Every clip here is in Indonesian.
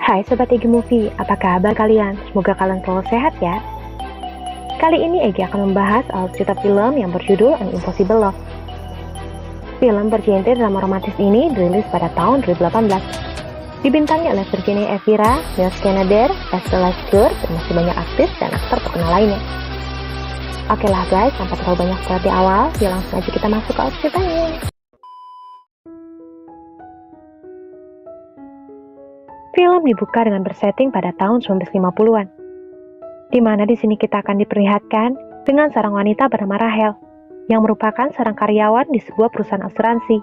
Hai Sobat Egi Movie, apa kabar kalian? Semoga kalian selalu sehat ya. Kali ini Egi akan membahas cerita film yang berjudul An Impossible Love. Film bergenre drama romantis ini dirilis pada tahun 2018. Dibintangi oleh Virginia Efira, Miles Kennedy, Estelle Stewart, dan masih banyak aktris dan aktor terkenal lainnya. Oke lah guys, tanpa terlalu banyak spoiler di awal, ya langsung aja kita masuk ke ceritanya. Film dibuka dengan bersetting pada tahun 1950-an, di mana di sini kita akan diperlihatkan dengan seorang wanita bernama Rachel, yang merupakan seorang karyawan di sebuah perusahaan asuransi.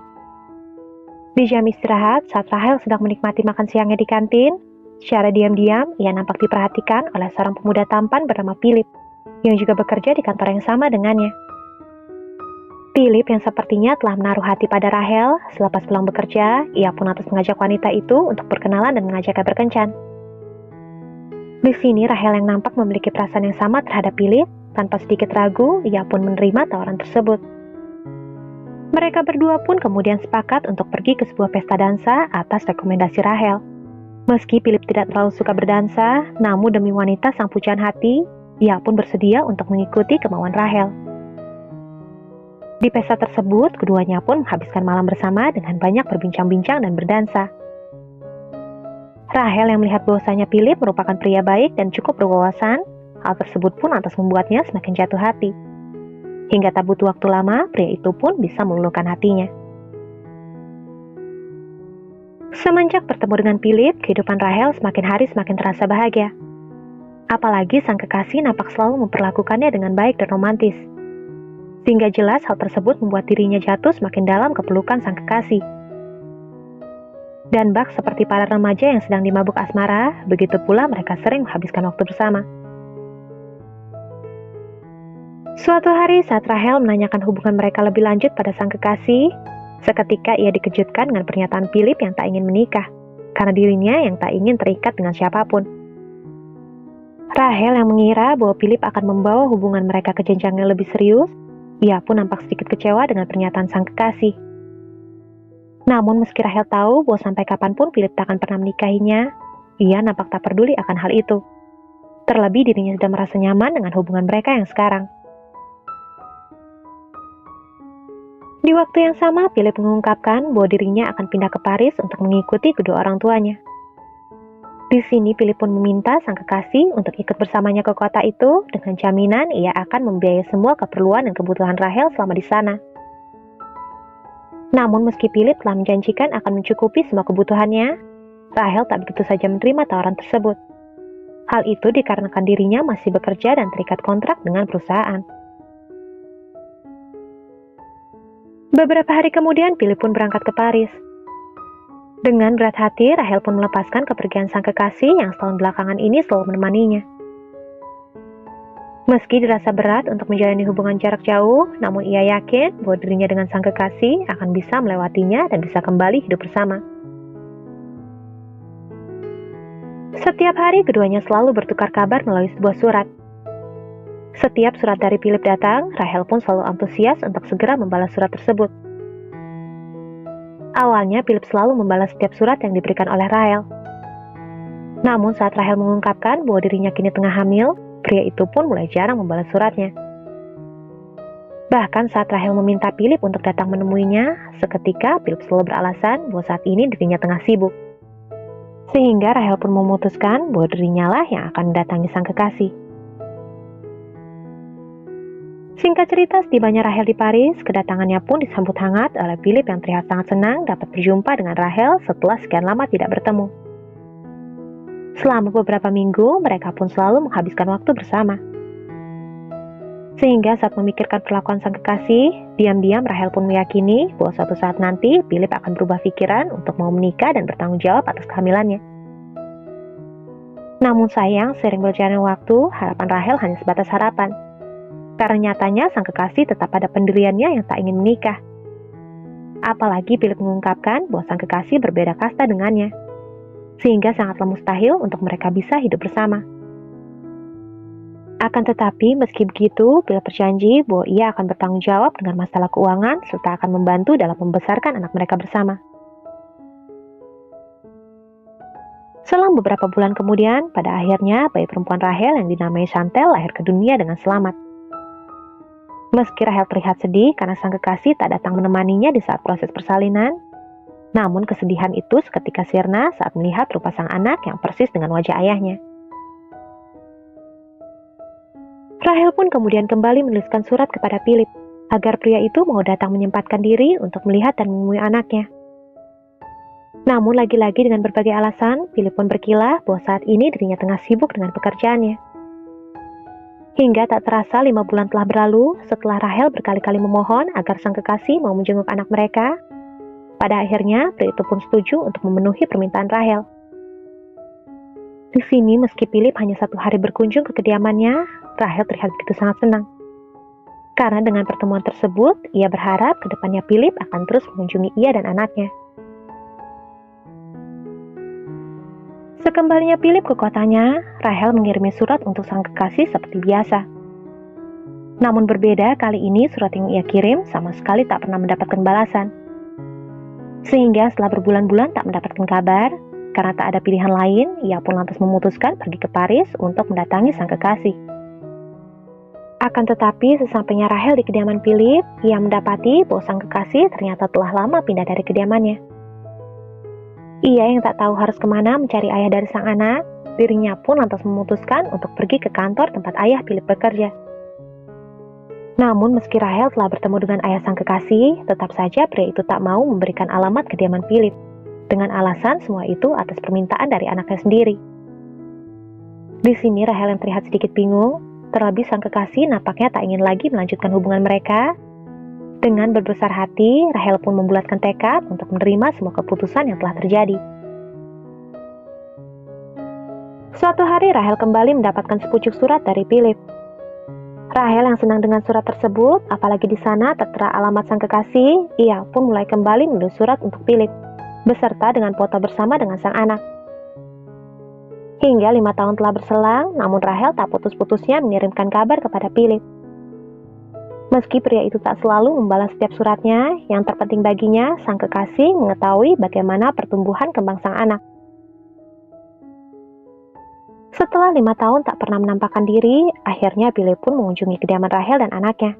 Di jam istirahat, saat Rachel sedang menikmati makan siangnya di kantin, secara diam-diam ia nampak diperhatikan oleh seorang pemuda tampan bernama Philip, yang juga bekerja di kantor yang sama dengannya. Philip yang sepertinya telah menaruh hati pada Rachel, selepas pulang bekerja, ia pun lantas mengajak wanita itu untuk berkenalan dan mengajaknya berkencan. Di sini Rachel yang nampak memiliki perasaan yang sama terhadap Philip, tanpa sedikit ragu, ia pun menerima tawaran tersebut. Mereka berdua pun kemudian sepakat untuk pergi ke sebuah pesta dansa atas rekomendasi Rachel. Meski Philip tidak terlalu suka berdansa, namun demi wanita sang pujaan hati, ia pun bersedia untuk mengikuti kemauan Rachel. Di pesta tersebut, keduanya pun menghabiskan malam bersama dengan banyak berbincang-bincang dan berdansa. Rachel yang melihat bahwasanya Philip merupakan pria baik dan cukup berwawasan, hal tersebut pun lantas membuatnya semakin jatuh hati. Hingga tak butuh waktu lama, pria itu pun bisa meluluhkan hatinya. Semenjak bertemu dengan Philip, kehidupan Rachel semakin hari semakin terasa bahagia. Apalagi sang kekasih nampak selalu memperlakukannya dengan baik dan romantis. Sehingga jelas hal tersebut membuat dirinya jatuh semakin dalam ke pelukan sang kekasih. Dan bak seperti para remaja yang sedang dimabuk asmara, begitu pula mereka sering menghabiskan waktu bersama. Suatu hari saat Rachel menanyakan hubungan mereka lebih lanjut pada sang kekasih, seketika ia dikejutkan dengan pernyataan Philip yang tak ingin menikah, karena dirinya yang tak ingin terikat dengan siapapun. Rachel yang mengira bahwa Philip akan membawa hubungan mereka ke jenjang yang lebih serius, ia pun nampak sedikit kecewa dengan pernyataan sang kekasih. Namun meski Rachel tahu bahwa sampai kapanpun Philip tak akan pernah menikahinya, ia nampak tak peduli akan hal itu. Terlebih dirinya sudah merasa nyaman dengan hubungan mereka yang sekarang. Di waktu yang sama, Philip mengungkapkan bahwa dirinya akan pindah ke Paris untuk mengikuti kedua orang tuanya. Di sini Philip pun meminta sang kekasih untuk ikut bersamanya ke kota itu dengan jaminan ia akan membiayai semua keperluan dan kebutuhan Rachel selama di sana. Namun meski Philip telah menjanjikan akan mencukupi semua kebutuhannya, Rachel tak begitu saja menerima tawaran tersebut. Hal itu dikarenakan dirinya masih bekerja dan terikat kontrak dengan perusahaan. Beberapa hari kemudian Philip pun berangkat ke Paris. Dengan berat hati, Rachel pun melepaskan kepergian sang kekasih yang setahun belakangan ini selalu menemaninya. Meski dirasa berat untuk menjalani hubungan jarak jauh, namun ia yakin bahwa dirinya dengan sang kekasih akan bisa melewatinya dan bisa kembali hidup bersama. Setiap hari keduanya selalu bertukar kabar melalui sebuah surat. Setiap surat dari Philip datang, Rachel pun selalu antusias untuk segera membalas surat tersebut. Awalnya, Philip selalu membalas setiap surat yang diberikan oleh Rachel. Namun saat Rachel mengungkapkan bahwa dirinya kini tengah hamil, pria itu pun mulai jarang membalas suratnya. Bahkan saat Rachel meminta Philip untuk datang menemuinya, seketika Philip selalu beralasan bahwa saat ini dirinya tengah sibuk. Sehingga Rachel pun memutuskan bahwa dirinya lah yang akan mendatangi sang kekasih. Singkat cerita, setibanya Rachel di Paris, kedatangannya pun disambut hangat oleh Philip yang terlihat sangat senang dapat berjumpa dengan Rachel setelah sekian lama tidak bertemu. Selama beberapa minggu, mereka pun selalu menghabiskan waktu bersama. Sehingga saat memikirkan perlakuan sang kekasih, diam-diam Rachel pun meyakini bahwa suatu saat nanti Philip akan berubah pikiran untuk mau menikah dan bertanggung jawab atas kehamilannya. Namun sayang, seiring berjalannya waktu, harapan Rachel hanya sebatas harapan. Karena nyatanya sang kekasih tetap pada pendiriannya yang tak ingin menikah. Apalagi Philip mengungkapkan bahwa sang kekasih berbeda kasta dengannya, sehingga sangatlah mustahil untuk mereka bisa hidup bersama. Akan tetapi, meski begitu, Philip berjanji bahwa ia akan bertanggung jawab dengan masalah keuangan serta akan membantu dalam membesarkan anak mereka bersama. Selang beberapa bulan kemudian, pada akhirnya bayi perempuan Rahel yang dinamai Chantel lahir ke dunia dengan selamat. Meski Rahel terlihat sedih karena sang kekasih tak datang menemaninya di saat proses persalinan, namun kesedihan itu seketika sirna saat melihat rupa sang anak yang persis dengan wajah ayahnya. Rahel pun kemudian kembali menuliskan surat kepada Philip, agar pria itu mau datang menyempatkan diri untuk melihat dan menemui anaknya. Namun lagi-lagi dengan berbagai alasan, Philip pun berkilah bahwa saat ini dirinya tengah sibuk dengan pekerjaannya. Hingga tak terasa 5 bulan telah berlalu setelah Rahel berkali-kali memohon agar sang kekasih mau menjenguk anak mereka. Pada akhirnya, pria itu pun setuju untuk memenuhi permintaan Rahel. Di sini, meski Philip hanya 1 hari berkunjung ke kediamannya, Rahel terlihat begitu sangat senang. Karena dengan pertemuan tersebut, ia berharap ke depannya Philip akan terus mengunjungi ia dan anaknya. Sekembalinya Philip ke kotanya, Rahel mengirimi surat untuk sang kekasih seperti biasa. Namun berbeda, kali ini surat yang ia kirim sama sekali tak pernah mendapatkan balasan. Sehingga setelah berbulan-bulan tak mendapatkan kabar, karena tak ada pilihan lain, ia pun lantas memutuskan pergi ke Paris untuk mendatangi sang kekasih. Akan tetapi, sesampainya Rahel di kediaman Philip, ia mendapati bahwa sang kekasih ternyata telah lama pindah dari kediamannya. Ia yang tak tahu harus kemana mencari ayah dari sang anak, dirinya pun lantas memutuskan untuk pergi ke kantor tempat ayah Philip bekerja. Namun meski Rahel telah bertemu dengan ayah sang kekasih, tetap saja pria itu tak mau memberikan alamat kediaman Philip, dengan alasan semua itu atas permintaan dari anaknya sendiri. Di sini Rahel yang terlihat sedikit bingung, terlebih sang kekasih nampaknya tak ingin lagi melanjutkan hubungan mereka. Dengan berbesar hati, Rahel pun membulatkan tekad untuk menerima semua keputusan yang telah terjadi. Suatu hari Rahel kembali mendapatkan sepucuk surat dari Philip. Rahel yang senang dengan surat tersebut, apalagi di sana tertera alamat sang kekasih, ia pun mulai kembali menulis surat untuk Philip, beserta dengan foto bersama dengan sang anak. Hingga 5 tahun telah berselang, namun Rahel tak putus-putusnya mengirimkan kabar kepada Philip. Meski pria itu tak selalu membalas setiap suratnya, yang terpenting baginya, sang kekasih mengetahui bagaimana pertumbuhan kembang sang anak. Setelah 5 tahun tak pernah menampakkan diri, akhirnya Philip pun mengunjungi kediaman Rahel dan anaknya.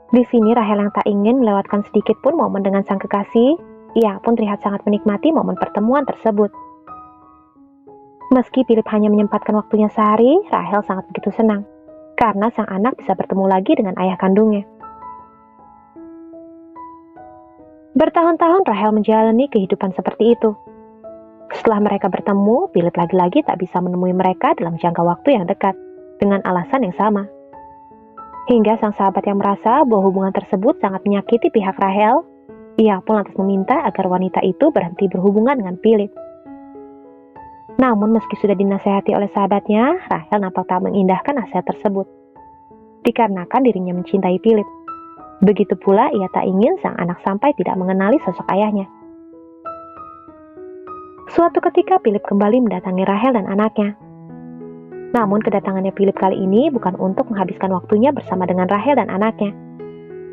Di sini Rahel yang tak ingin melewatkan sedikit pun momen dengan sang kekasih, ia pun terlihat sangat menikmati momen pertemuan tersebut. Meski Philip hanya menyempatkan waktunya sehari, Rahel sangat begitu senang, karena sang anak bisa bertemu lagi dengan ayah kandungnya. Bertahun-tahun Rahel menjalani kehidupan seperti itu. Setelah mereka bertemu, Philip lagi-lagi tak bisa menemui mereka dalam jangka waktu yang dekat, dengan alasan yang sama. Hingga sang sahabat yang merasa bahwa hubungan tersebut sangat menyakiti pihak Rahel, ia pun lantas meminta agar wanita itu berhenti berhubungan dengan Philip. Namun meski sudah dinasehati oleh sahabatnya, Rahel nampak tak mengindahkan nasihat tersebut. Dikarenakan dirinya mencintai Philip. Begitu pula ia tak ingin sang anak sampai tidak mengenali sosok ayahnya. Suatu ketika Philip kembali mendatangi Rahel dan anaknya. Namun kedatangannya Philip kali ini bukan untuk menghabiskan waktunya bersama dengan Rahel dan anaknya,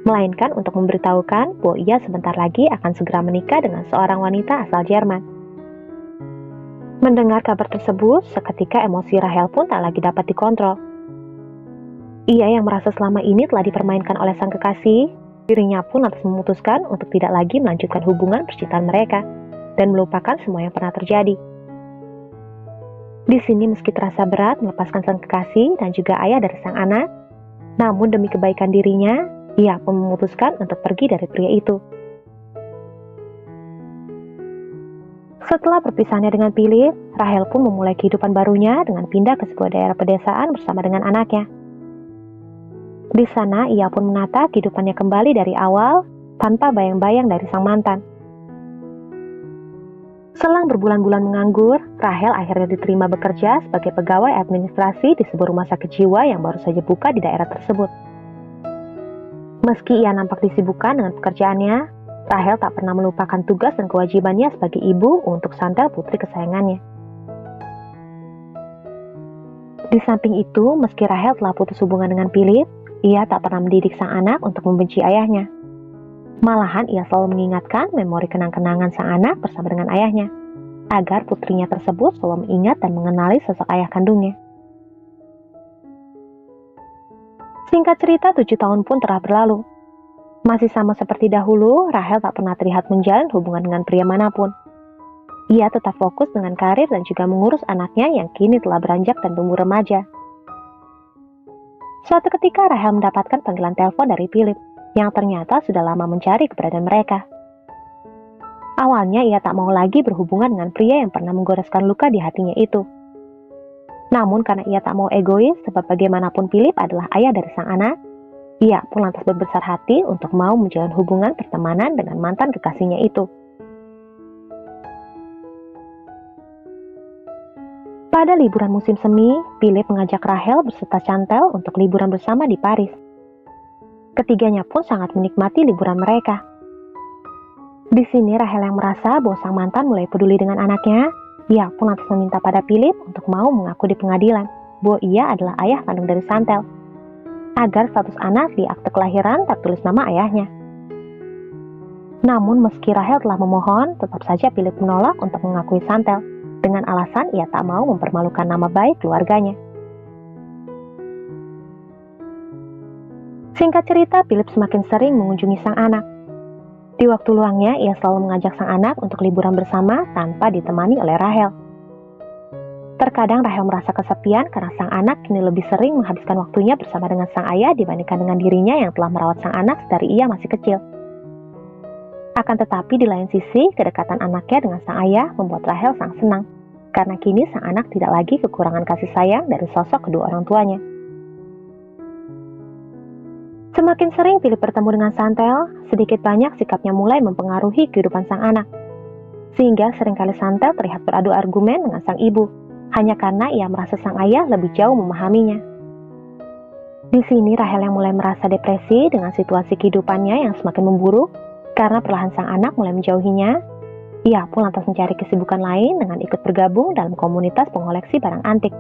melainkan untuk memberitahukan bahwa ia sebentar lagi akan segera menikah dengan seorang wanita asal Jerman. Mendengar kabar tersebut, seketika emosi Rahel pun tak lagi dapat dikontrol. Ia yang merasa selama ini telah dipermainkan oleh sang kekasih, dirinya pun lantas memutuskan untuk tidak lagi melanjutkan hubungan percintaan mereka dan melupakan semua yang pernah terjadi. Di sini meski terasa berat melepaskan sang kekasih dan juga ayah dari sang anak, namun demi kebaikan dirinya, ia pun memutuskan untuk pergi dari pria itu. Setelah perpisahannya dengan Philip, Rahel pun memulai kehidupan barunya dengan pindah ke sebuah daerah pedesaan bersama dengan anaknya. Di sana, ia pun menata kehidupannya kembali dari awal, tanpa bayang-bayang dari sang mantan. Selang berbulan-bulan menganggur, Rahel akhirnya diterima bekerja sebagai pegawai administrasi di sebuah rumah sakit jiwa yang baru saja buka di daerah tersebut. Meski ia nampak disibukkan dengan pekerjaannya, Rahel tak pernah melupakan tugas dan kewajibannya sebagai ibu untuk Chantel, putri kesayangannya. Di samping itu, meski Rahel telah putus hubungan dengan Philip, ia tak pernah mendidik sang anak untuk membenci ayahnya. Malahan ia selalu mengingatkan memori kenang-kenangan sang anak bersama dengan ayahnya. agar putrinya tersebut selalu mengingat dan mengenali sosok ayah kandungnya. Singkat cerita, 7 tahun pun telah berlalu. Masih sama seperti dahulu, Rahel tak pernah terlihat menjalin hubungan dengan pria manapun. Ia tetap fokus dengan karir dan juga mengurus anaknya yang kini telah beranjak dan tumbuh remaja. Suatu ketika Rahel mendapatkan panggilan telepon dari Philip, yang ternyata sudah lama mencari keberadaan mereka. Awalnya ia tak mau lagi berhubungan dengan pria yang pernah menggoreskan luka di hatinya itu. Namun karena ia tak mau egois, sebab bagaimanapun Philip adalah ayah dari sang anak, ia pun lantas berbesar hati untuk mau menjalin hubungan pertemanan dengan mantan kekasihnya itu. Pada liburan musim semi, Philip mengajak Rahel beserta Chantal untuk liburan bersama di Paris. Ketiganya pun sangat menikmati liburan mereka. Di sini Rahel yang merasa bahwa sang mantan mulai peduli dengan anaknya, ia pun lantas meminta pada Philip untuk mau mengaku di pengadilan bahwa ia adalah ayah kandung dari Chantal, agar status anak di akte kelahiran tertulis nama ayahnya. Namun meski Rahel telah memohon, tetap saja Philip menolak untuk mengakui Chantal, dengan alasan ia tak mau mempermalukan nama baik keluarganya. Singkat cerita, Philip semakin sering mengunjungi sang anak. Di waktu luangnya, ia selalu mengajak sang anak untuk liburan bersama tanpa ditemani oleh Rahel. Terkadang Rahel merasa kesepian karena sang anak kini lebih sering menghabiskan waktunya bersama dengan sang ayah dibandingkan dengan dirinya yang telah merawat sang anak dari ia masih kecil. Akan tetapi di lain sisi, kedekatan anaknya dengan sang ayah membuat Rahel sangat senang, karena kini sang anak tidak lagi kekurangan kasih sayang dari sosok kedua orang tuanya. Semakin sering Philip bertemu dengan Chantal, sedikit banyak sikapnya mulai mempengaruhi kehidupan sang anak. Sehingga seringkali Chantal terlihat beradu argumen dengan sang ibu, hanya karena ia merasa sang ayah lebih jauh memahaminya. Di sini Rahel yang mulai merasa depresi dengan situasi kehidupannya yang semakin memburuk, karena perlahan sang anak mulai menjauhinya. Ia pun lantas mencari kesibukan lain dengan ikut bergabung dalam komunitas pengoleksi barang antik,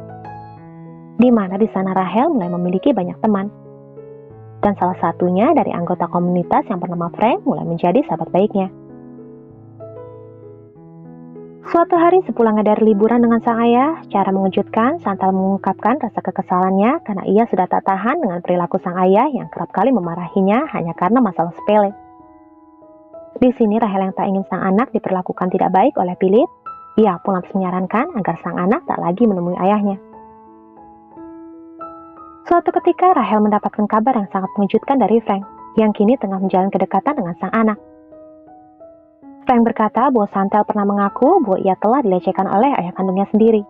di mana di sana Rahel mulai memiliki banyak teman. Dan salah satunya dari anggota komunitas yang bernama Frank mulai menjadi sahabat baiknya. Suatu hari sepulangnya dari liburan dengan sang ayah, secara mengejutkan Chantal mengungkapkan rasa kekesalannya karena ia sudah tak tahan dengan perilaku sang ayah yang kerap kali memarahinya hanya karena masalah sepele. Di sini Rahel yang tak ingin sang anak diperlakukan tidak baik oleh Philip, ia pun lantas menyarankan agar sang anak tak lagi menemui ayahnya. Suatu ketika Rahel mendapatkan kabar yang sangat mengejutkan dari Frank, yang kini tengah menjalin kedekatan dengan sang anak. Frank berkata bahwa Chantal pernah mengaku bahwa ia telah dilecehkan oleh ayah kandungnya sendiri.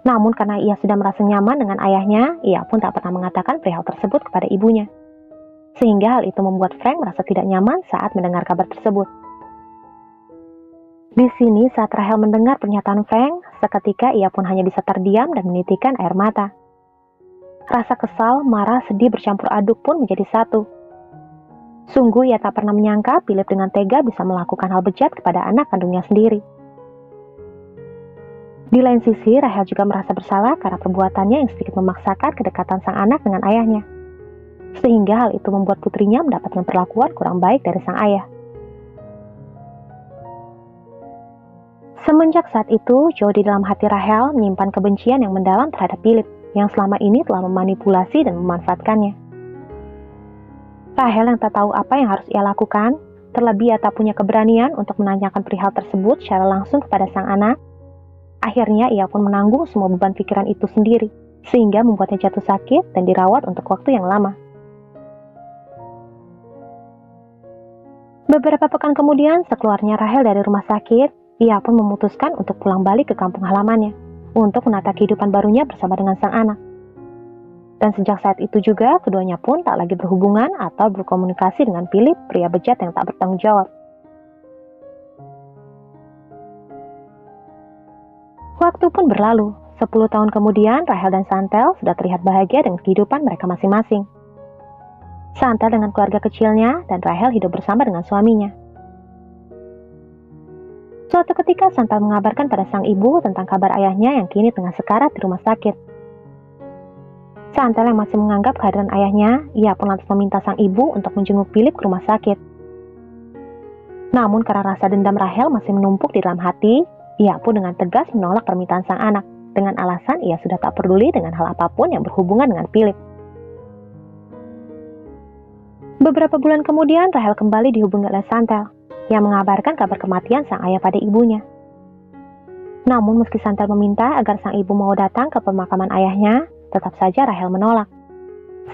Namun karena ia sudah merasa nyaman dengan ayahnya, ia pun tak pernah mengatakan perihal tersebut kepada ibunya. Sehingga hal itu membuat Frank merasa tidak nyaman saat mendengar kabar tersebut. Di sini saat Rahel mendengar pernyataan Frank, seketika ia pun hanya bisa terdiam dan menitikkan air mata. Rasa kesal, marah, sedih bercampur aduk pun menjadi satu. Sungguh ia tak pernah menyangka Philip dengan tega bisa melakukan hal bejat kepada anak kandungnya sendiri. Di lain sisi, Rahel juga merasa bersalah karena perbuatannya yang sedikit memaksakan kedekatan sang anak dengan ayahnya. Sehingga hal itu membuat putrinya mendapatkan perlakuan kurang baik dari sang ayah. Semenjak saat itu, jauh di dalam hati Rahel menyimpan kebencian yang mendalam terhadap Philip, yang selama ini telah memanipulasi dan memanfaatkannya. Rahel yang tak tahu apa yang harus ia lakukan, terlebih ia tak punya keberanian untuk menanyakan perihal tersebut secara langsung kepada sang anak. Akhirnya ia pun menanggung semua beban pikiran itu sendiri, sehingga membuatnya jatuh sakit dan dirawat untuk waktu yang lama. Beberapa pekan kemudian, sekeluarnya Rahel dari rumah sakit, ia pun memutuskan untuk pulang balik ke kampung halamannya, untuk menata kehidupan barunya bersama dengan sang anak. Dan sejak saat itu juga, keduanya pun tak lagi berhubungan atau berkomunikasi dengan Philip, pria bejat yang tak bertanggung jawab. Waktu pun berlalu. 10 tahun kemudian, Rahel dan Chantal sudah terlihat bahagia dengan kehidupan mereka masing-masing. Chantal dengan keluarga kecilnya, dan Rahel hidup bersama dengan suaminya. Suatu ketika Chantal mengabarkan pada sang ibu tentang kabar ayahnya yang kini tengah sekarat di rumah sakit. Chantal yang masih menganggap kehadiran ayahnya, ia pun lantas meminta sang ibu untuk menjenguk Philip ke rumah sakit. Namun karena rasa dendam Rahel masih menumpuk di dalam hati, ia pun dengan tegas menolak permintaan sang anak, dengan alasan ia sudah tak peduli dengan hal apapun yang berhubungan dengan Philip. Beberapa bulan kemudian, Rahel kembali dihubungi oleh Chantal, yang mengabarkan kabar kematian sang ayah pada ibunya. Namun meski Chantal meminta agar sang ibu mau datang ke pemakaman ayahnya, tetap saja Rahel menolak.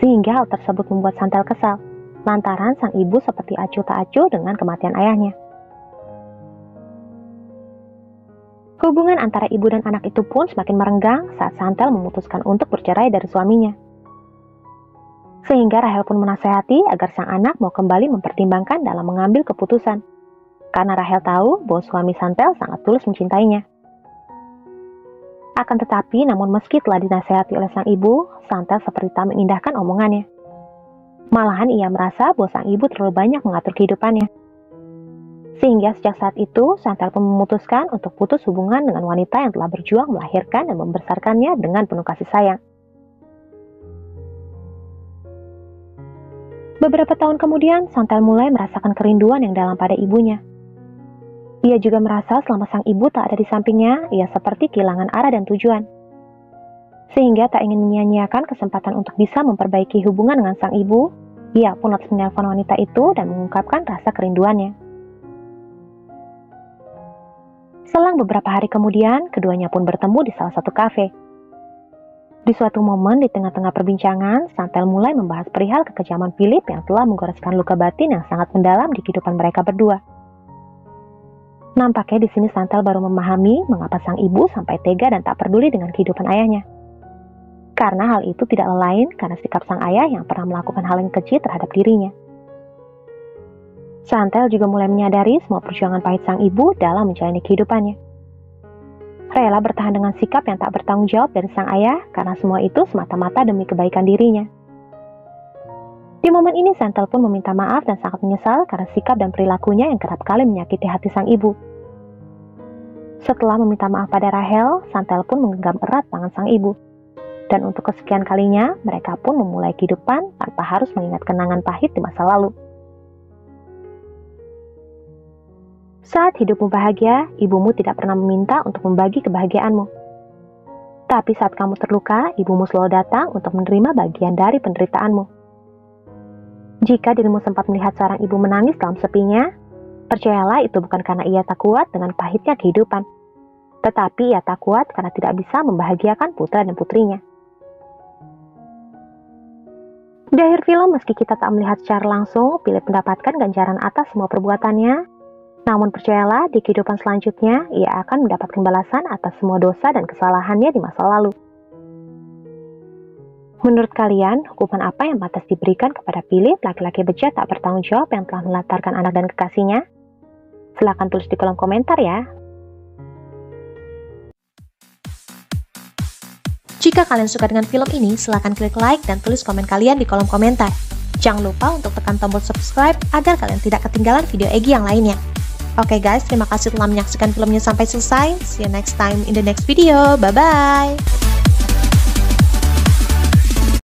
Sehingga hal tersebut membuat Chantal kesal, lantaran sang ibu seperti acuh tak acuh dengan kematian ayahnya. Hubungan antara ibu dan anak itu pun semakin merenggang saat Chantal memutuskan untuk bercerai dari suaminya. Sehingga Rahel pun menasehati agar sang anak mau kembali mempertimbangkan dalam mengambil keputusan. Karena Rahel tahu bahwa suami Chantal sangat tulus mencintainya. Akan tetapi, namun meski telah dinasehati oleh sang ibu, Chantal seperti tak mengindahkan omongannya. Malahan ia merasa bahwa sang ibu terlalu banyak mengatur kehidupannya. Sehingga sejak saat itu, Chantal pun memutuskan untuk putus hubungan dengan wanita yang telah berjuang melahirkan dan membesarkannya dengan penuh kasih sayang. Beberapa tahun kemudian, Chantal mulai merasakan kerinduan yang dalam pada ibunya. Ia juga merasa selama sang ibu tak ada di sampingnya, ia seperti kehilangan arah dan tujuan. Sehingga tak ingin menyia-nyiakan kesempatan untuk bisa memperbaiki hubungan dengan sang ibu, ia pun harus menelpon wanita itu dan mengungkapkan rasa kerinduannya. Selang beberapa hari kemudian, keduanya pun bertemu di salah satu kafe. Di suatu momen di tengah-tengah perbincangan, Chantal mulai membahas perihal kekejaman Philip yang telah menggoreskan luka batin yang sangat mendalam di kehidupan mereka berdua. Nampaknya di sini Chantal baru memahami mengapa sang ibu sampai tega dan tak peduli dengan kehidupan ayahnya. Karena hal itu tidak lain karena sikap sang ayah yang pernah melakukan hal yang keji terhadap dirinya. Chantal juga mulai menyadari semua perjuangan pahit sang ibu dalam menjalani kehidupannya. Rela bertahan dengan sikap yang tak bertanggung jawab dari sang ayah karena semua itu semata-mata demi kebaikan dirinya. Di momen ini Chantal pun meminta maaf dan sangat menyesal karena sikap dan perilakunya yang kerap kali menyakiti hati sang ibu. Setelah meminta maaf pada Rahel, Chantal pun menggenggam erat tangan sang ibu. Dan untuk kesekian kalinya, mereka pun memulai kehidupan tanpa harus mengingat kenangan pahit di masa lalu. Saat hidupmu bahagia, ibumu tidak pernah meminta untuk membagi kebahagiaanmu. Tapi saat kamu terluka, ibumu selalu datang untuk menerima bagian dari penderitaanmu. Jika dirimu sempat melihat seorang ibu menangis dalam sepinya, percayalah itu bukan karena ia tak kuat dengan pahitnya kehidupan. Tetapi ia tak kuat karena tidak bisa membahagiakan putra dan putrinya. Di akhir film, meski kita tak melihat secara langsung, Philip mendapatkan ganjaran atas semua perbuatannya. Namun percayalah, di kehidupan selanjutnya, ia akan mendapatkan balasan atas semua dosa dan kesalahannya di masa lalu. Menurut kalian, hukuman apa yang pantas diberikan kepada Philip, laki-laki bejat tak bertanggung jawab yang telah melantarkan anak dan kekasihnya? Silahkan tulis di kolom komentar ya. Jika kalian suka dengan film ini, silahkan klik like dan tulis komen kalian di kolom komentar. Jangan lupa untuk tekan tombol subscribe agar kalian tidak ketinggalan video Egi yang lainnya. Oke guys, terima kasih telah menyaksikan filmnya sampai selesai. See you next time in the next video. Bye-bye!